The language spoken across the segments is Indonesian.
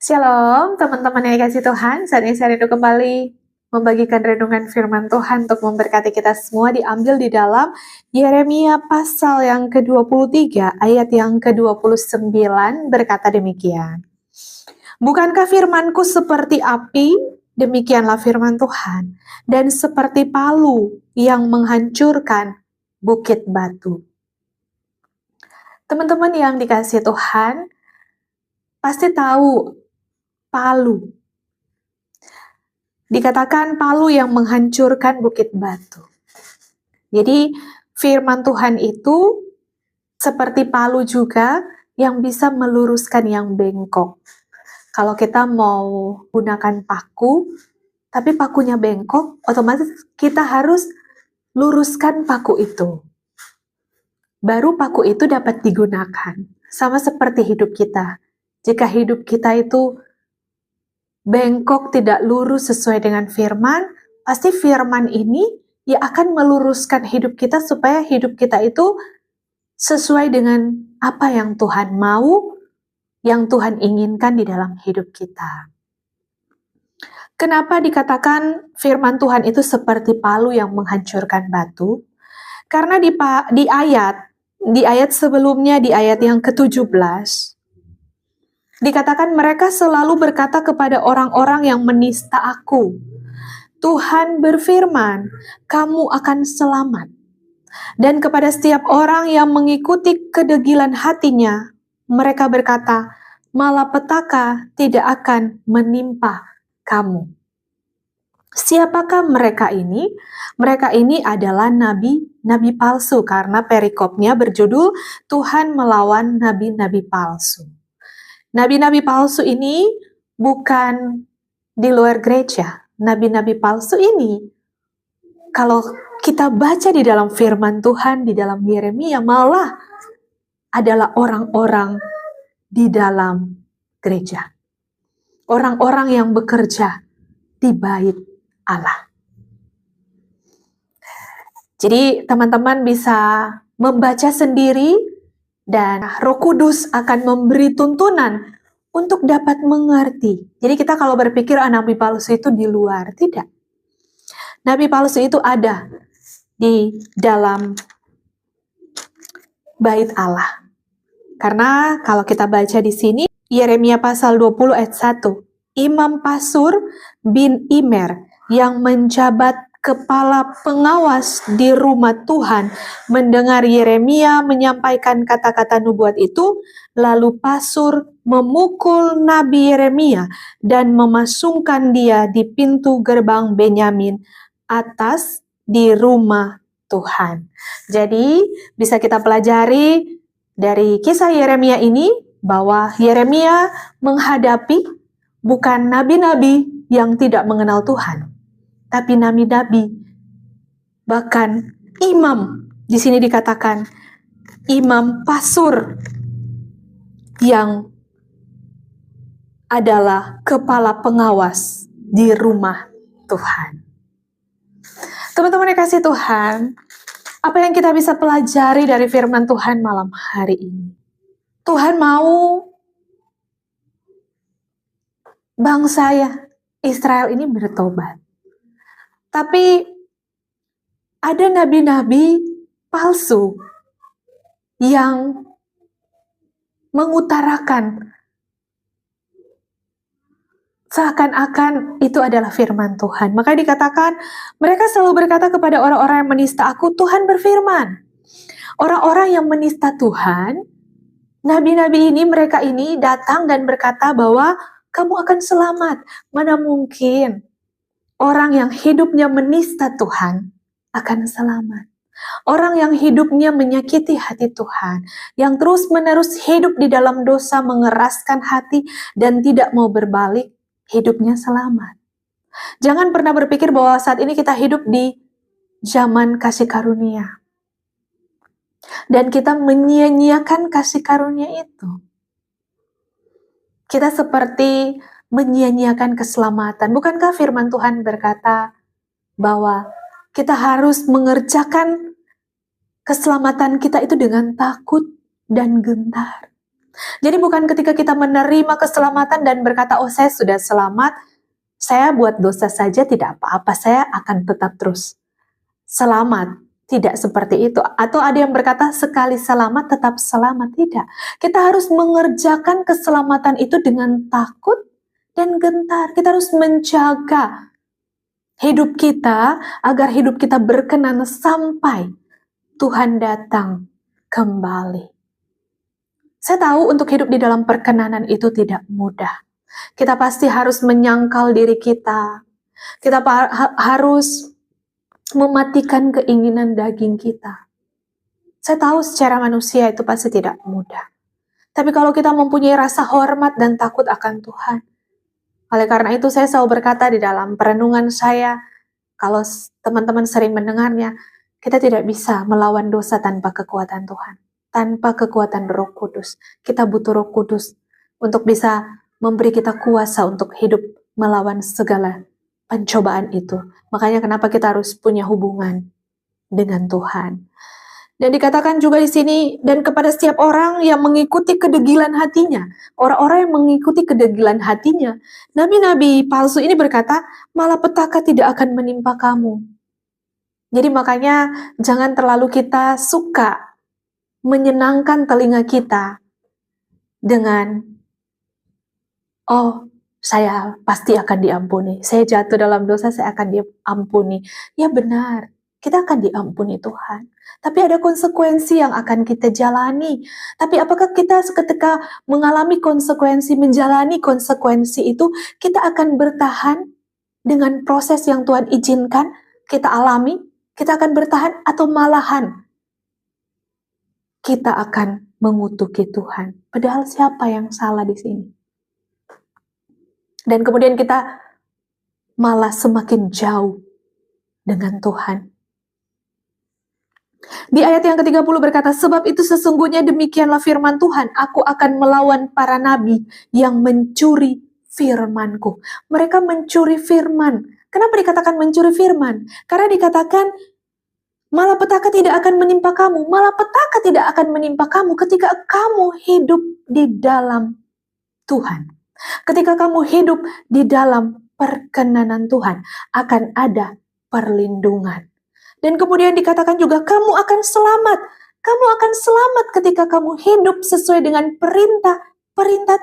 Shalom, teman-teman yang dikasih Tuhan. Saat ini saya rindu kembali membagikan renungan firman Tuhan untuk memberkati kita semua, diambil di dalam Yeremia pasal yang ke-23, ayat yang ke-29, berkata demikian. Bukankah firmanku seperti api, demikianlah firman Tuhan, dan seperti palu yang menghancurkan bukit batu. Teman-teman yang dikasih Tuhan, pasti tahu palu. Dikatakan palu yang menghancurkan bukit batu. Jadi firman Tuhan itu seperti palu juga yang bisa meluruskan yang bengkok. Kalau kita mau gunakan paku, tapi pakunya bengkok, otomatis kita harus luruskan paku itu. Baru paku itu dapat digunakan. Sama seperti hidup kita. Jika hidup kita itu bengkok, tidak lurus sesuai dengan firman, pasti firman ini ya akan meluruskan hidup kita supaya hidup kita itu sesuai dengan apa yang Tuhan mau, yang Tuhan inginkan di dalam hidup kita. Kenapa dikatakan firman Tuhan itu seperti palu yang menghancurkan batu? Karena di ayat sebelumnya, di ayat yang ke-17, dikatakan mereka selalu berkata kepada orang-orang yang menista aku, Tuhan berfirman, kamu akan selamat. Dan kepada setiap orang yang mengikuti kedegilan hatinya, mereka berkata, malapetaka tidak akan menimpa kamu. Siapakah mereka ini? Mereka ini adalah nabi-nabi palsu, karena perikopnya berjudul Tuhan melawan nabi-nabi palsu. Nabi-nabi palsu ini bukan di luar gereja. Nabi-nabi palsu ini, kalau kita baca di dalam firman Tuhan, di dalam Yeremia, malah adalah orang-orang di dalam gereja. Orang-orang yang bekerja di bait Allah. Jadi teman-teman bisa membaca sendiri, dan Roh Kudus akan memberi tuntunan untuk dapat mengerti. Jadi kita kalau berpikir nabi palsu itu di luar, tidak. Nabi palsu itu ada di dalam bait Allah. Karena kalau kita baca di sini, Yeremia pasal 20 ayat 1, Imam Pasur bin Imer yang menjabat kepala pengawas di rumah Tuhan mendengar Yeremia menyampaikan kata-kata nubuat itu, lalu Pasur memukul Nabi Yeremia dan memasungkan dia di pintu gerbang Benyamin atas di rumah Tuhan. Jadi bisa kita pelajari dari kisah Yeremia ini bahwa Yeremia menghadapi bukan nabi-nabi yang tidak mengenal Tuhan, tapi nabi-nabi, bahkan imam. Di sini dikatakan Imam Pasur yang adalah kepala pengawas di rumah Tuhan. Teman-teman yang kasih Tuhan, apa yang kita bisa pelajari dari firman Tuhan malam hari ini? Tuhan mau bangsa Israel ini bertobat. Tapi ada nabi-nabi palsu yang mengutarakan seakan-akan itu adalah firman Tuhan. Maka dikatakan mereka selalu berkata kepada orang-orang yang menista aku, Tuhan berfirman. Orang-orang yang menista Tuhan, nabi-nabi ini, mereka ini datang dan berkata bahwa kamu akan selamat. Mana mungkin orang yang hidupnya menista Tuhan akan selamat. Orang yang hidupnya menyakiti hati Tuhan, yang terus-menerus hidup di dalam dosa, mengeraskan hati, dan tidak mau berbalik, hidupnya selamat. Jangan pernah berpikir bahwa saat ini kita hidup di zaman kasih karunia, dan kita menyia-nyiakan kasih karunia itu. Kita seperti menyia-nyiakan keselamatan. Bukankah firman Tuhan berkata bahwa kita harus mengerjakan keselamatan kita itu dengan takut dan gentar. Jadi bukan ketika kita menerima keselamatan dan berkata, oh saya sudah selamat, saya buat dosa saja tidak apa-apa, saya akan tetap terus selamat. Tidak seperti itu. Atau ada yang berkata sekali selamat tetap selamat. Tidak. Kita harus mengerjakan keselamatan itu dengan takut dan gentar. Kita harus menjaga hidup kita agar hidup kita berkenan sampai Tuhan datang kembali. Saya tahu untuk hidup di dalam perkenanan itu tidak mudah. Kita pasti harus menyangkal diri kita. Kita harus mematikan keinginan daging kita. Saya tahu secara manusia itu pasti tidak mudah. Tapi kalau kita mempunyai rasa hormat dan takut akan Tuhan. Oleh karena itu saya selalu berkata di dalam perenungan saya, kalau teman-teman sering mendengarnya, kita tidak bisa melawan dosa tanpa kekuatan Tuhan. Tanpa kekuatan Roh Kudus. Kita butuh Roh Kudus untuk bisa memberi kita kuasa untuk hidup melawan segala pencobaan itu. Makanya kenapa kita harus punya hubungan dengan Tuhan. Dan dikatakan juga di sini, dan kepada setiap orang yang mengikuti kedegilan hatinya, orang-orang yang mengikuti kedegilan hatinya, nabi-nabi palsu ini berkata, malapetaka tidak akan menimpa kamu. Jadi makanya jangan terlalu kita suka menyenangkan telinga kita dengan, oh saya pasti akan diampuni. Saya jatuh dalam dosa, saya akan diampuni. Ya benar, kita akan diampuni Tuhan. Tapi ada konsekuensi yang akan kita jalani. Tapi apakah kita ketika mengalami konsekuensi, menjalani konsekuensi itu, kita akan bertahan dengan proses yang Tuhan izinkan kita alami? Kita akan bertahan atau malahan kita akan mengutuki Tuhan? Padahal siapa yang salah di sini? Dan kemudian kita malah semakin jauh dengan Tuhan. Di ayat yang ke-30 berkata, sebab itu sesungguhnya demikianlah firman Tuhan, aku akan melawan para nabi yang mencuri firman-Ku. Mereka mencuri firman. Kenapa dikatakan mencuri firman? Karena dikatakan, malapetaka tidak akan menimpa kamu. Malapetaka tidak akan menimpa kamu ketika kamu hidup di dalam Tuhan. Ketika kamu hidup di dalam perkenanan Tuhan, akan ada perlindungan. Dan kemudian dikatakan juga, kamu akan selamat. Kamu akan selamat ketika kamu hidup sesuai dengan perintah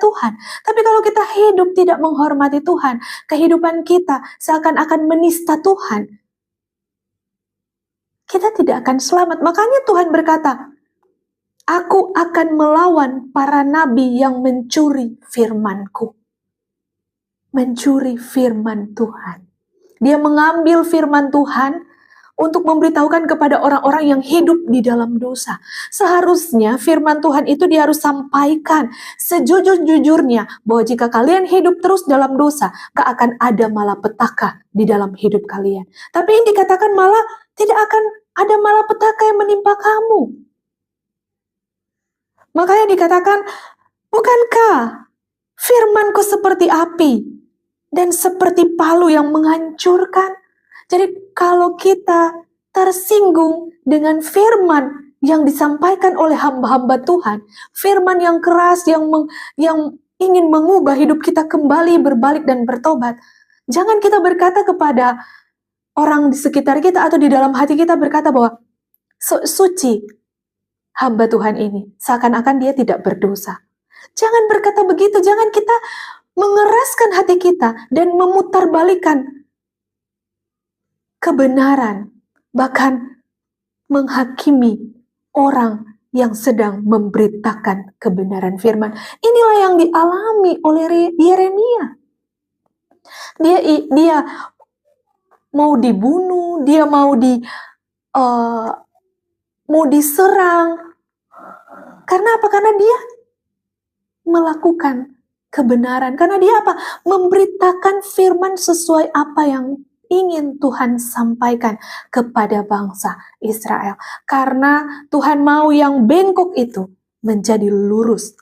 Tuhan. Tapi kalau kita hidup tidak menghormati Tuhan, kehidupan kita seakan-akan menista Tuhan, kita tidak akan selamat. Makanya Tuhan berkata, aku akan melawan para nabi yang mencuri firman-Ku. Mencuri firman Tuhan. Dia mengambil firman Tuhan untuk memberitahukan kepada orang-orang yang hidup di dalam dosa. Seharusnya firman Tuhan itu dia harus sampaikan sejujur-jujurnya bahwa jika kalian hidup terus dalam dosa, gak akan ada malapetaka di dalam hidup kalian. Tapi ini dikatakan malah tidak akan ada malapetaka yang menimpa kamu. Makanya dikatakan, bukankah firman-Ku seperti api dan seperti palu yang menghancurkan? Jadi kalau kita tersinggung dengan firman yang disampaikan oleh hamba-hamba Tuhan, firman yang keras yang ingin mengubah hidup kita kembali berbalik dan bertobat, jangan kita berkata kepada orang di sekitar kita atau di dalam hati kita berkata bahwa suci hamba Tuhan ini, seakan-akan dia tidak berdosa. Jangan berkata begitu, jangan kita mengeraskan hati kita dan memutarbalikkan kebenaran, bahkan menghakimi orang yang sedang memberitakan kebenaran firman. Inilah yang dialami oleh Yeremia. Dia mau dibunuh, dia mau diserang. Karena apa? Karena dia melakukan kebenaran. Karena dia apa? Memberitakan firman sesuai apa yang ingin Tuhan sampaikan kepada bangsa Israel. Karena Tuhan mau yang bengkok itu menjadi lurus.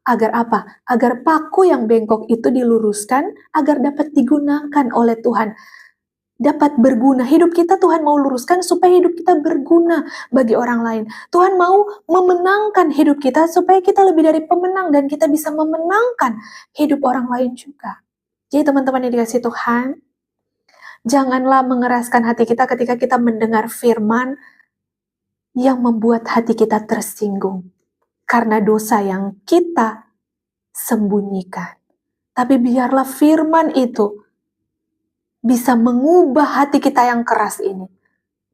Agar apa? Agar paku yang bengkok itu diluruskan, agar dapat digunakan oleh Tuhan dapat berguna. Hidup kita Tuhan mau luruskan supaya hidup kita berguna bagi orang lain. Tuhan mau memenangkan hidup kita supaya kita lebih dari pemenang dan kita bisa memenangkan hidup orang lain juga. Jadi teman-teman yang dikasihi Tuhan, janganlah mengeraskan hati kita ketika kita mendengar firman yang membuat hati kita tersinggung karena dosa yang kita sembunyikan. Tapi biarlah firman itu bisa mengubah hati kita yang keras ini.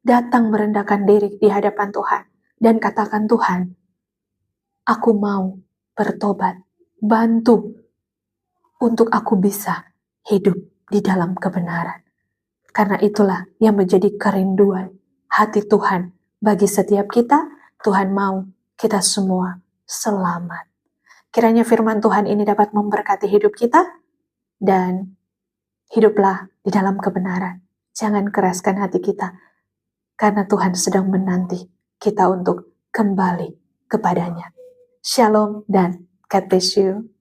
Datang merendahkan diri di hadapan Tuhan. Dan katakan, Tuhan, aku mau bertobat. Bantu untuk aku bisa hidup di dalam kebenaran. Karena itulah yang menjadi kerinduan hati Tuhan bagi setiap kita. Tuhan mau kita semua selamat. Kiranya firman Tuhan ini dapat memberkati hidup kita. Dan hiduplah di dalam kebenaran. Jangan keraskan hati kita. Karena Tuhan sedang menanti kita untuk kembali kepadanya. Shalom dan God bless you.